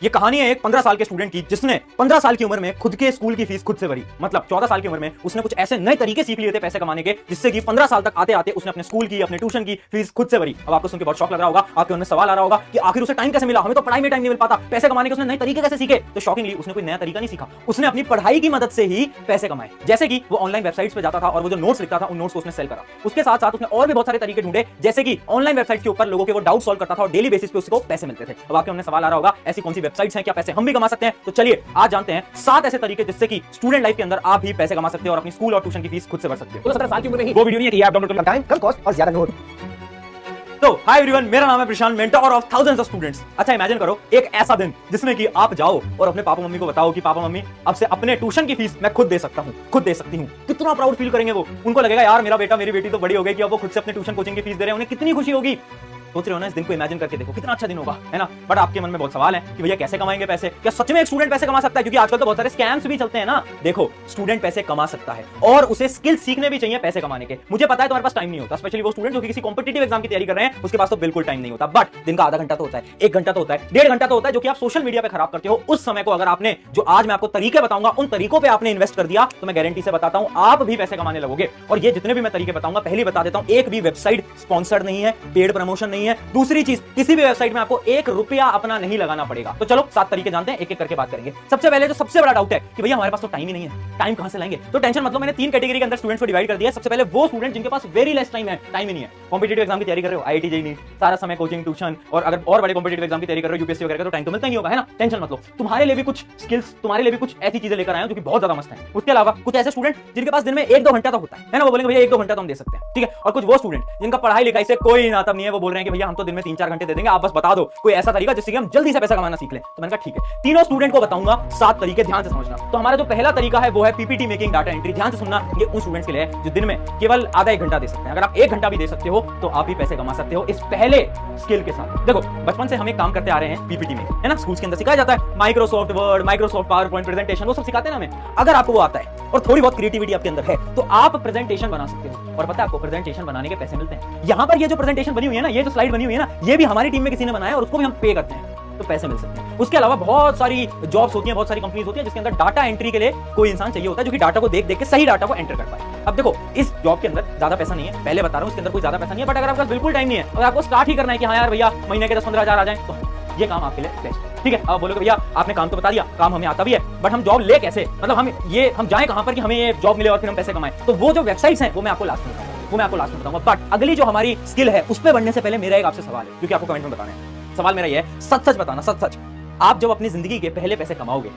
ये कहानी है एक 15 साल के स्टूडेंट की जिसने 15 साल की उम्र में खुद के स्कूल की फीस खुद से भरी। मतलब 14 साल की उम्र में उसने कुछ ऐसे नए तरीके सीख लिए थे पैसे कमाने के, जिससे कि 15 साल तक आते आते उसने अपने स्कूल की, अपने ट्यूशन की फीस खुद से भरी। अब आपको सुन के बहुत शौक लग रहा होगा, आपके मन में सवाल आ रहा होगा कि आखिर उसे टाइम कैसे मिला, हमें तो पढ़ाई में टाइम नहीं मिल पाता, पैसे कमाने के उसने नए तरीके कैसे सीखे। तो शॉकिंगली उसने कोई नया तरीका नहीं सीखा, उसने अपनी पढ़ाई की मदद से ही पैसे कमाए। जैसे कि वो ऑनलाइन वेबसाइट्स पे जाता था और वो जो नोट्स लिखता था उन नोट्स को उसने सेल करा। उसके साथ साथ उसने और भी बहुत सारे तरीके ढूंढे, जैसे कि ऑनलाइन वेबसाइट के ऊपर लोगों के वो डाउट सॉल्व करता था और डेली बेसिस पे उसको पैसे मिलते थे। अब आपके मन में सवाल आ रहा होगा, ऐसी कौन सी वेबसाइट्स हैं, क्या पैसे हम भी कमा सकते हैं? तो चलिए आज जानते हैं 7 ऐसे तरीके जिससे कि स्टूडेंट लाइफ के अंदर आप भी पैसे कमा सकते हैं और अपनी स्कूल और ट्यूशन की फीस खुद से भर सकते हैं। तो 17 साल की उम्र में ही वो वीडियो नहीं है कि आप डाउनलोड कर टाइम कम कॉस्ट और ज्यादा नोट। तो हाय एवरीवन, मेरा नाम है Prashant, mentor of thousands of students. अच्छा इमेजिन करो एक ऐसा दिन जिसमें कि आप जाओ और अपने पापा मम्मी को बताओ कि पापा मम्मी अब से अपने ट्यूशन की फीस मैं खुद दे सकता हूं, खुद दे सकती हूं। कितना प्राउड फील करेंगे वो। उनको लगेगा यार मेरा बेटा मेरी बेटी तो बड़ी हो गई कि अब वो खुद से अपने ट्यूशन कोचिंग की फीस दे रहे हैं, उन्हें कितनी खुशी होगी। सोच रहे हो ना, इस दिन को इमेजिन करके देखो कितना अच्छा दिन होगा, है ना। बट आपके मन में बहुत सवाल है कि भैया कैसे कमाएंगे पैसे, क्या सच में एक स्टूडेंट पैसे कमा सकता है? क्योंकि आजकल तो बहुत सारे स्कैम्स भी चलते हैं ना। देखो स्टूडेंट पैसे कमा सकता है और उसे स्किल सीखने भी चाहिए पैसे कमाने के। मुझे पता है तुम्हारे पास टाइम नहीं होता, स्पेशली वो स्टूडेंट जो किसी कॉम्पिटिटिव एग्जाम की तैयारी कर रहे हैं, उसके पास तो बिल्कुल टाइम नहीं होता। बट दिन का आधा घंटा तो होता है, 1 घंटा तो होता है, 1.5 घंटा तो होता है जो कि आप सोशल मीडिया पे खराब करते हो। उस समय को अगर आपने, जो आज मैं आपको तरीके बताऊंगा, उन तरीकों पे आपने इन्वेस्ट कर दिया तो मैं गारंटी से बताता हूं आप भी पैसे कमाने लगोगे। और ये जितने भी मैं तरीके बताऊंगा, पहले बता देता हूं, एक भी वेबसाइट स्पॉन्सर्ड नहीं है, पेड प्रमोशन नहीं है। दूसरी चीज, किसी भी वेबसाइट में आपको 1 रुपया अपना नहीं लगाना पड़ेगा। तो चलो 7 तरीके जानते हैं, एक एक करके बात करेंगे। सबसे पहले जो सबसे बड़ा डाउट है कि भैया हमारे पास तो टाइम ही नहीं है, टाइम कहां से लाएंगे? तो टेंशन मतलब मैंने 3 कैटेगरी के अंदर स्टूडेंट्स को डिवाइड कर दिया है। सबसे पहले वो स्टूडेंट जिनके पास वेरी लेस टाइम है, टाइम ही नहीं है। कॉम्पिटिटिव एग्जाम की तैयारी कर रहे हो, आईआईटी जेईई, सारा समय कोचिंग ट्यूशन, और अगर और बड़े कॉम्पिटिटिव एग्जाम की तैयारी कर रहे हो, यूपीएससी वगैरह, तो टाइम तो मिलता ही होगा, है ना। टेंशन मतलब तुम्हारे लिए भी कुछ स्किल्स, तुम्हारे लिए भी कुछ ऐसी चीजें लेकर आए जो कि बहुत ज्यादा मस्त है। उसके अलावा कुछ ऐसे स्टूडेंट जिनके पास दिन में 1-2 घंटा तो होता है ना, वो बोलेंगे भैया 1-2 घंटा तो हम दे सकते हैं, ठीक है। और कुछ वो स्टूडेंट जिनका पढ़ाई लिखाई से कोई नाता नहीं है, वो बोल रहे हैं कि भैया हम तो दिन में 3-4 घंटे दे देंगे, आप बस बता दो कोई ऐसा तरीका जिससे कि हम जल्दी से पैसा कमाना सीख लें। तो मैंने कहा ठीक है, तीनों स्टूडेंट को बताऊंगा 7 तरीके, ध्यान से समझना। तो हमारा जो पहला तरीका है वो है पीपीटी मेकिंग, डाटा एंट्री। ध्यान से सुनना, ये उन स्टूडेंट्स के लिए है जो दिन में केवल आधा 1 घंटा दे सकते हैं। अगर आप 1 घंटा भी दे सकते हो तो आप भी पैसे कमा सकते हो इस पहले स्किल के साथ। देखो बचपन से हम एक काम करते आ रहे हैं पीपीटी में, है ना। स्कूल्स के अंदर सिखाया जाता है Microsoft word, Microsoft power point presentation, वो सब सिखाते हैं ना हमें। अगर आपको वो आता है और थोड़ी बहुत क्रिएटिविटी आपके अंदर है तो आप प्रेजेंटेशन बना सकते हो। और पता है आपको प्रेजेंटेशन बनाने के पैसे मिलते हैं। यहां पर ये जो प्रेजेंटेशन बनी हुई है ना, ये जो स्लाइड बनी हुई है ना, ये भी हमारी टीम में किसी ने बनाया और उसको भी हम पे करते हैं, तो पैसे मिल सकते हैं। उसके अलावा बहुत सारी जॉब्स होती हैं, बहुत सारी कंपनीज होती हैं जिसके अंदर डाटा एंट्री के लिए कोई इंसान चाहिए होता है जो कि डाटा को देख देख के सही डाटा को एंटर कर पाए। अब देखो इस जॉब के अंदर ज्यादा पैसा नहीं है, पहले बता रहा हूं, इसके अंदर कोई ज्यादा पैसा नहीं है। बट अगर आपके पास बिल्कुल टाइम नहीं है और आपको स्टार्ट ही करना है कि हाँ यार भैया महीने के 10-15 हजार आ जाए, तो ये काम आपके लिए बेस्ट है, ठीक है। अब बोलोगे भैया आपने काम तो बता दिया, काम हमें आता भी है, बट हम जॉब ले कैसे, मतलब हम जाए कहां पर कि हमें ये जॉब मिले और फिर हम पैसे कमाएं? तो वो जो वेबसाइट्स हैं वो मैं आपको लास्ट में बताऊंगा, बट अगली जो हमारी स्किल है उस पर बढ़ने से पहले मेरा एक आपसे सवाल है जो कि आपको कमेंट में बताना है। सवाल मेरा ये है, सच सच बताना, सच सच। आप जब अपनी जिंदगी के पहले पैसे कमाओगे,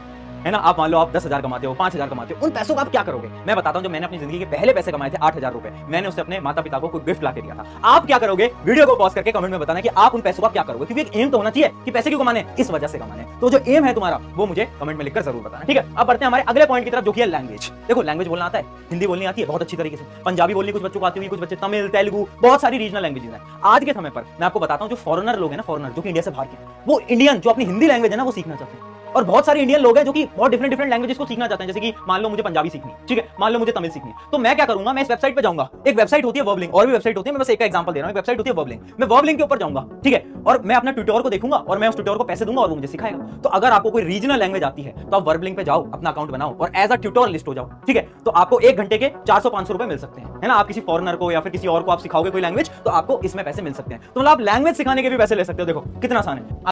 है ना, आप मान लो आप 10,000 कमाते हो, 5,000 कमाते हो, उन पैसों का आप क्या करोगे? मैं बताता हूं, जब मैंने अपनी जिंदगी के पहले पैसे कमाए थे 8,000 रुपए, मैंने उससे अपने माता पिता को कोई गिफ्ट ला के दिया था। आप क्या करोगे? वीडियो को पॉज करके कमेंट में बताना कि आप उन पैसों का क्या करोगे, क्योंकि एक एम तो होना चाहिए कि पैसे क्यों कमाने, इस वजह से कमाने। तो जो एम है तुम्हारा वो मुझे कमेंट में लिखकर जरूर बताना, ठीक है। अब बढ़ते हैं हमारे अगले पॉइंट की तरफ जो कि है लैंग्वेज। देखो लैंग्वेज बोलना आता है, हिंदी बोलनी आती है बहुत अच्छी तरीके से, पंजाबी बोलनी कुछ बच्चों को आती हुई, कुछ बच्चे तमिल, तेलुगु, बहुत सारी रीजनल लैंग्वेजेस हैं। आज के समय पर मैं आपको बताता हूं, जो फॉरेनर लोग हैं ना, फॉरेनर जो कि इंडिया से बाहर के, वो इंडियन जो अपनी हिंदी लैंग्वेज है ना वो सीखना चाहते हैं। और बहुत सारे इंडियन लोग हैं जो कि बहुत डिफरेंट लैंग्वेजेस को सीखना चाहते हैं। जैसे कि मान लो मुझे पंजाबी सीखनी, ठीक है, मान लो मुझे तमिल सीखनी, तो मैं क्या करूंगा, मैं इस वेबसाइट पे जाऊंगा। एक वेबसाइट होती है वर्बलिंग, और भी वेबसाइट होती है, मैं बस एक का एग्जांपल दे रहा हूं। एक वेबसाइट होती है वर्बलिंग, मैं वर्बलिंग के ऊपर जाऊंगा, ठीक है, और मैं अपना ट्यूटर को देखूंगा और मैं उस ट्यूटर को पैसे दूंगा और वो मुझे सिखाएगा। तो अगर आपको कोई रीजनल लैंग्वेज आती है तो आप वर्बलिंग पे जाओ, अपना अकाउंट बनाओ और एज अ ट्यूटर लिस्ट हो जाओ, ठीक है। तो आपको 1 घंटे के 400-500 रुपए मिल सकते हैं, है ना। आप किसी फॉरेनर को या फिर किसी और को आप सिखाओगे कोई लैंग्वेज तो आपको इसमें पैसे मिल सकते हैं। तो मतलब आप लैंग्वेज सिखाने के भी पैसे ले सकते हो। देखो कितना आसान है।